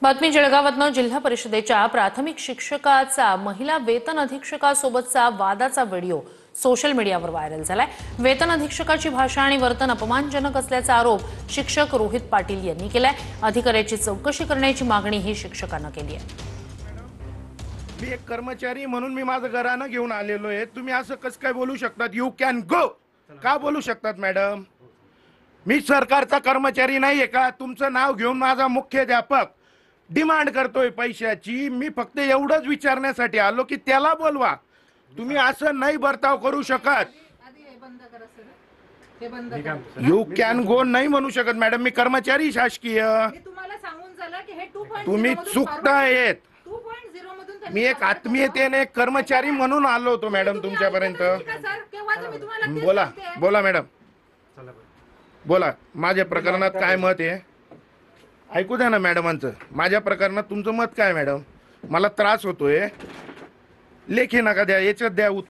बातमी जळगावातनं जिल्हा परिषदेच्या प्राथमिक शिक्षकाचा महिला वेतन अधीक्षकासोबतचा वादाचा व्हिडिओ सोशल मीडियावर व्हायरल झालाय। वेतन अधीक्षकाची भाषा आणि वर्तन अपमानजनक असल्याचा आरोप शिक्षक रोहित पाटील यांनी केलाय। अधिकाऱ्याची चौकशी करण्याची मागणी ही शिक्षकांना केली आहे। मी एक कर्मचारी म्हणून मी माझं घरानं घेऊन आलेलो आहे। तुम्ही असं कसं काय बोलू शकतात? यू कॅन गो का बोलू शकतात मॅडम? मी सरकारचा कर्मचारी नाहीये का? तुमचं नाव घेऊन माझा मुख्याध्यापक डिमांड करतोय पैशाची। मी फक्त एवढंच विचारण्यासाठी आलो की त्याला बोलवा। तुम्ही असं नाही बर्ताव करू शकत। यू कॅन गो नाही म्हणू शकत मॅडम। मी कर्मचारी शासकीय। तुम्ही चुकतायत। मी एक आत्मीयतेने एक कर्मचारी म्हणून आलो होतो मॅडम तुमच्यापर्यंत। बोला बोला मॅडम, बोला। माझ्या प्रकरणात काय मत आहे ऐकू द्या ना मॅडमांचं। माझ्या प्रकरणात तुमचं मत काय मॅडम? मला त्रास होतोय, लेखी नका द्या, याच्यात द्या उत्तर।